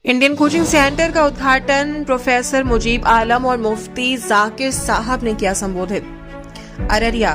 Indian coaching centre का उद्घाटन professor Mujib आलम और मुफ्ती जाकिर साहब ने किया संबोधित। अररिया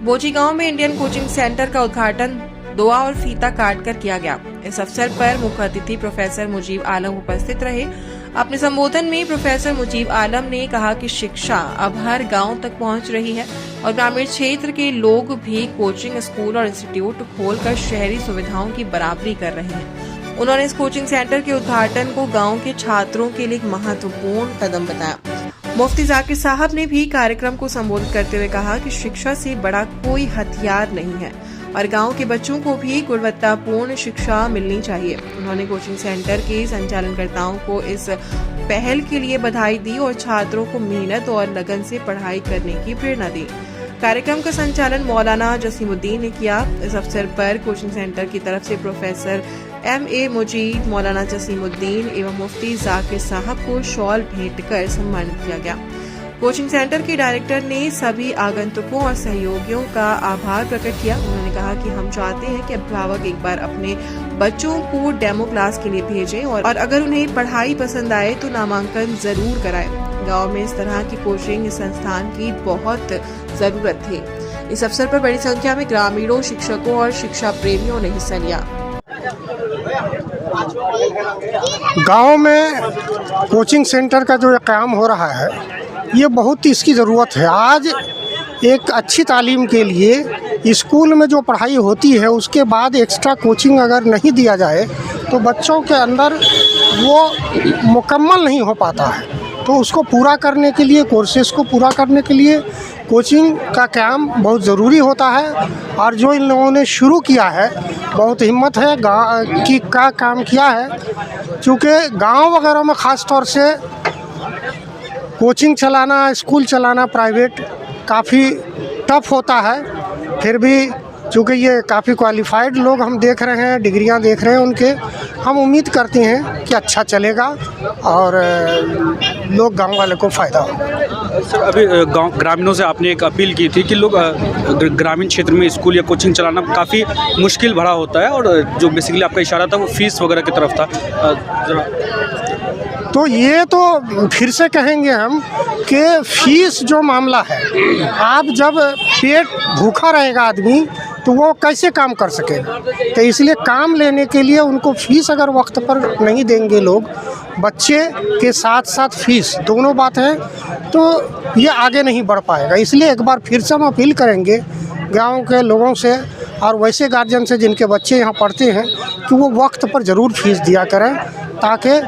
बोची गांव में इंडियन कोचिंग सेंटर का उद्घाटन दुआ और फीता काटकर किया गया। इस अवसर पर मुख्य अतिथि प्रोफेसर मुजीब आलम उपस्थित रहे। अपने संबोधन में प्रोफेसर मुजीब आलम ने कहा कि शिक्षा अब हर गांव तक पहुंच रही है और ग्रामीण क्षेत्र के लोग भी कोचिंग स्कूल और इंस्टीट्यूट खोलकर शहरी सुविधाओं की बराबरी कर रहे हैं। उन्होंने इस कोचिंग सेंटर के उद्घाटन को गांव के छात्रों के लिए एक महत्वपूर्ण कदम बताया। मुफ्ती जाकिर साहब ने भी कार्यक्रम को संबोधित करते हुए कहा कि शिक्षा से बड़ा कोई हथियार नहीं है और गांव के बच्चों को भी गुणवत्तापूर्ण शिक्षा मिलनी चाहिए। उन्होंने कोचिंग सेंटर के संचालनकर्ताओं को इस पहल के लिए बधाई दी और छात्रों को मेहनत और लगन से पढ़ाई करने की प्रेरणा दी। कार्यक्रम का संचालन मौलाना जसीमुद्दीन ने किया। इस अवसर पर कोचिंग सेंटर की तरफ से प्रोफेसर M.A. मुजीब, मौलाना जसीमुद्दीन एवं मुफ्ती जाकिर साहब को शॉल भेंट कर सम्मानित किया गया। कोचिंग सेंटर के डायरेक्टर ने सभी आगंतुकों और सहयोगियों का आभार प्रकट किया। उन्होंने कहा कि हम चाहते हैं कि अभिभावक एक बार अपने बच्चों को डेमो क्लास के लिए भेजें और अगर उन्हें पढ़ाई पसंद आए तो नामांकन जरूर कराएं। गांव में इस तरह की कोचिंग संस्थान की बहुत जरूरत थी। इस अवसर पर बड़ी संख्या में ग्रामीणों, शिक्षकों और शिक्षा प्रेमियों ने हिस्सा लिया। गांव में कोचिंग सेंटर का जो काम हो रहा है, ये बहुत इसकी ज़रूरत है। आज एक अच्छी तालीम के लिए स्कूल में जो पढ़ाई होती है उसके बाद एक्स्ट्रा कोचिंग अगर नहीं दिया जाए तो बच्चों के अंदर वो मुकम्मल नहीं हो पाता है। तो उसको पूरा करने के लिए, कोर्सेज़ को पूरा करने के लिए कोचिंग का काम बहुत ज़रूरी होता है। और जो इन लोगों ने शुरू किया है, बहुत हिम्मत है का काम किया है। क्योंकि गांव वगैरह में ख़ास तौर से कोचिंग चलाना, स्कूल चलाना प्राइवेट काफ़ी टफ होता है। फिर भी चूँकि ये काफ़ी क्वालिफाइड लोग हम देख रहे हैं, डिग्रियां देख रहे हैं उनके, हम उम्मीद करते हैं कि अच्छा चलेगा और लोग गांव वाले को फ़ायदा हो। सर, अभी ग्रामीणों से आपने एक अपील की थी कि लोग ग्रामीण क्षेत्र में स्कूल या कोचिंग चलाना काफ़ी मुश्किल भरा होता है और जो बेसिकली आपका इशारा था वो फीस वगैरह की तरफ था। तो ये तो फिर से कहेंगे हम कि फीस जो मामला है, आप जब पेट भूखा रहेगा आदमी तो वो कैसे काम कर सकेगा। तो इसलिए काम लेने के लिए उनको फीस अगर वक्त पर नहीं देंगे लोग, बच्चे के साथ साथ फीस दोनों बात है, तो ये आगे नहीं बढ़ पाएगा। इसलिए एक बार फिर से हम अपील करेंगे गांव के लोगों से और वैसे गार्जियन से जिनके बच्चे यहाँ पढ़ते हैं कि वो वक्त पर ज़रूर फीस दिया करें, ताकि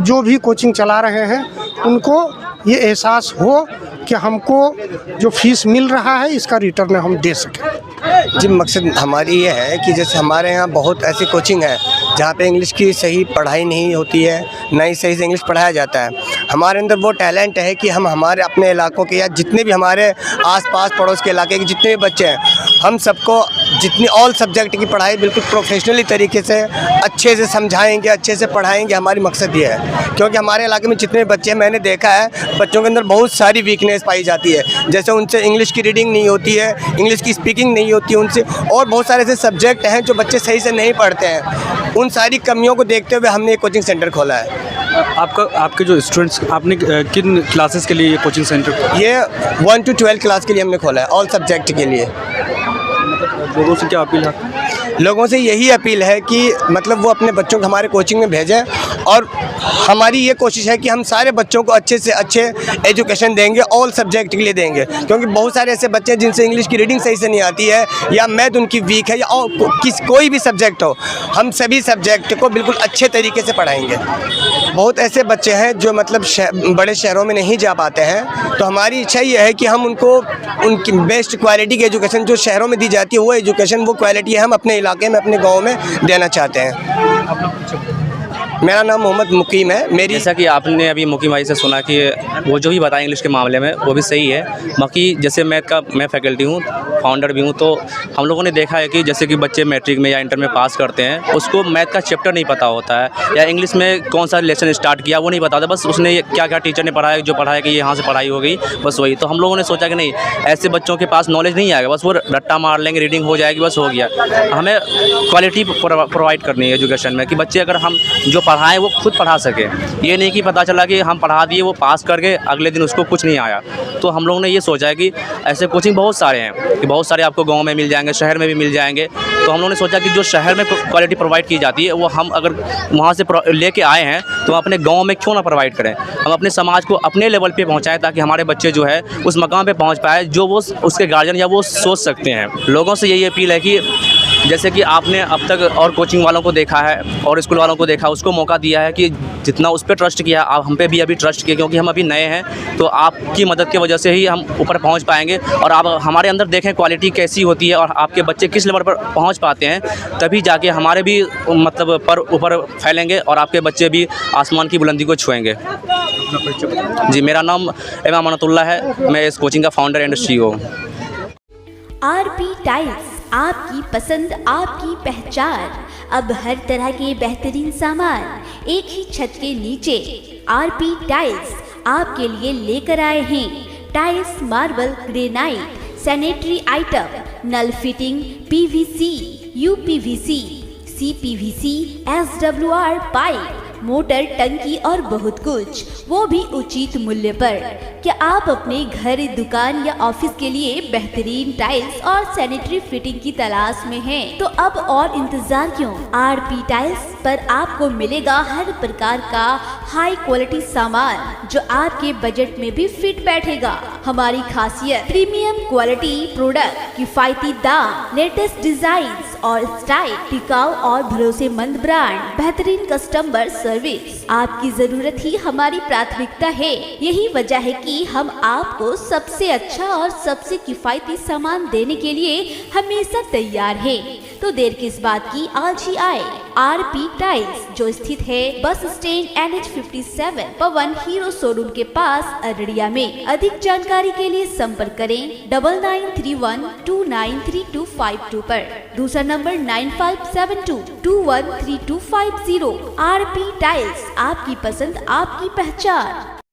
जो भी कोचिंग चला रहे हैं उनको ये एहसास हो कि हमको जो फीस मिल रहा है इसका रिटर्न हम दे सकें। जी, मकसद हमारी ये है कि जैसे हमारे यहाँ बहुत ऐसी कोचिंग है जहाँ पे इंग्लिश की सही पढ़ाई नहीं होती है, ना ही सही से इंग्लिश पढ़ाया जाता है। हमारे अंदर वो टैलेंट है कि हम हमारे अपने इलाकों के या जितने भी हमारे आसपास पड़ोस के इलाके के जितने भी बच्चे हैं, हम सबको जितनी ऑल सब्जेक्ट की पढ़ाई बिल्कुल प्रोफेशनली तरीके से अच्छे से समझाएंगे, अच्छे से पढ़ाएंगे। हमारी मकसद ये है, क्योंकि हमारे इलाके में जितने बच्चे हैं, मैंने देखा है बच्चों के अंदर बहुत सारी वीकनेस पाई जाती है। जैसे उनसे इंग्लिश की रीडिंग नहीं होती है, इंग्लिश की स्पीकिंग नहीं होती है उनसे, और बहुत सारे ऐसे सब्जेक्ट हैं जो बच्चे सही से नहीं पढ़ते हैं। उन सारी कमियों को देखते हुए हमने एक कोचिंग सेंटर खोला है। आपके जो स्टूडेंट्स, आपने किन क्लासेस के लिए ये कोचिंग सेंटर? ये 1 to 12 क्लास के लिए हमने खोला है, ऑल सब्जेक्ट के लिए। लोगों से क्या अपील है? लोगों से यही अपील है कि मतलब वो अपने बच्चों को हमारे कोचिंग में भेजें, और हमारी ये कोशिश है कि हम सारे बच्चों को अच्छे से अच्छे एजुकेशन देंगे, ऑल सब्जेक्ट के लिए देंगे। क्योंकि बहुत सारे ऐसे बच्चे हैं जिनसे इंग्लिश की रीडिंग सही से नहीं आती है, या मैथ उनकी वीक है, या कोई भी सब्जेक्ट हो, हम सभी सब्जेक्ट को बिल्कुल अच्छे तरीके से पढ़ाएंगे। बहुत ऐसे बच्चे हैं जो मतलब बड़े शहरों में नहीं जा पाते हैं, तो हमारी इच्छा ये है कि हम उनको उनकी बेस्ट क्वालिटी की एजुकेशन जो शहरों में दी जाती है, वो एजुकेशन, वो क्वालिटी हम अपने इलाके में, अपने गाँव में देना चाहते हैं। मेरा नाम मोहम्मद मुकीम है। जैसा कि आपने अभी मुकीम भाई से सुना कि वो जो भी बताया इंग्लिश के मामले में वो भी सही है। बाकी जैसे मैं फैकल्टी हूँ, फाउंडर भी हूँ, तो हम लोगों ने देखा है कि जैसे कि बच्चे मैट्रिक में या इंटर में पास करते हैं, उसको मैथ का चैप्टर नहीं पता होता है, या इंग्लिश में कौन सा लेसन स्टार्ट किया वो नहीं पता होता। बस उसने क्या क्या टीचर ने पढ़ाया, जो पढ़ाया कि यहाँ से पढ़ाई हो गई, बस वही। तो हम लोगों ने सोचा कि नहीं, ऐसे बच्चों के पास नॉलेज नहीं आएगा, बस वो रट्टा मार लेंगे, रीडिंग हो जाएगी, बस हो गया। हमें क्वालिटी प्रोवाइड करनी है एजुकेशन में, कि बच्चे अगर हम जो पढ़ाएं वो खुद पढ़ा सके। ये नहीं कि पता चला कि हम पढ़ा दिए, वो पास कर गए, अगले दिन उसको कुछ नहीं आया। तो हम लोगों ने ये सोचा है कि ऐसे कोचिंग बहुत सारे हैं कि बहुत सारे आपको गांव में मिल जाएंगे, शहर में भी मिल जाएंगे। तो हम लोगों ने सोचा कि जो शहर में क्वालिटी प्रोवाइड की जाती है वो हम अगर वहाँ से लेके आए हैं तो हम अपने गाँव में क्यों ना प्रोवाइड करें। हम अपने समाज को अपने लेवल पे पहुँचाएँ ताकि हमारे बच्चे जो है उस मकाम पे पहुँच पाए जो वो उसके गार्जियन या वो सोच सकते हैं। लोगों से यही अपील है कि जैसे कि आपने अब तक और कोचिंग वालों को देखा है और स्कूल वालों को देखा, उसको मौका दिया है कि जितना उस पर ट्रस्ट किया, आप हम पे भी अभी ट्रस्ट किए, क्योंकि हम अभी नए हैं। तो आपकी मदद की वजह से ही हम ऊपर पहुंच पाएंगे। और आप हमारे अंदर देखें क्वालिटी कैसी होती है और आपके बच्चे किस लेवल पर पहुंच पाते हैं, तभी जाके हमारे भी मतलब पर ऊपर फैलेंगे और आपके बच्चे भी आसमान की बुलंदी को छुएंगे। जी, मेरा नाम इमाम अमनतुल्ला है, मैं इस कोचिंग का founder and CEO। RP tiles, आपकी पसंद आपकी पहचान। अब हर तरह के बेहतरीन सामान एक ही छत के नीचे। आरपी टाइल्स आपके लिए लेकर आए हैं tiles, marble, granite, sanitary item, नल fitting, PVC, UPVC, CPVC, SWR pipe, motor, टंकी और बहुत कुछ, वो भी उचित मूल्य पर। क्या आप अपने घर, दुकान या ऑफिस के लिए बेहतरीन टाइल्स और सैनिटरी फिटिंग की तलाश में हैं? तो अब और इंतजार क्यों? आरपी टाइल्स पर आपको मिलेगा हर प्रकार का हाई क्वालिटी सामान जो आपके बजट में भी फिट बैठेगा। हमारी खासियत प्रीमियम क्वालिटी प्रोडक्ट, किफायती दाम, लेटेस्ट डिजाइन और स्टाइल, टिकाऊ और भरोसेमंद ब्रांड, बेहतरीन कस्टमर सर्विस। आपकी जरूरत ही हमारी प्राथमिकता है। यही वजह है कि हम आपको सबसे अच्छा और सबसे किफायती सामान देने के लिए हमेशा तैयार हैं। तो देर किस बात की, आज ही आए आरपी टाइल्स, जो स्थित है बस स्टैंड NH57 पवन हीरो शोरूम के पास, अररिया में। अधिक जानकारी के लिए संपर्क करें 9931293252 पर। दूसरा नंबर 9572213250। आरपी टाइल्स, आपकी पसंद आपकी पहचान।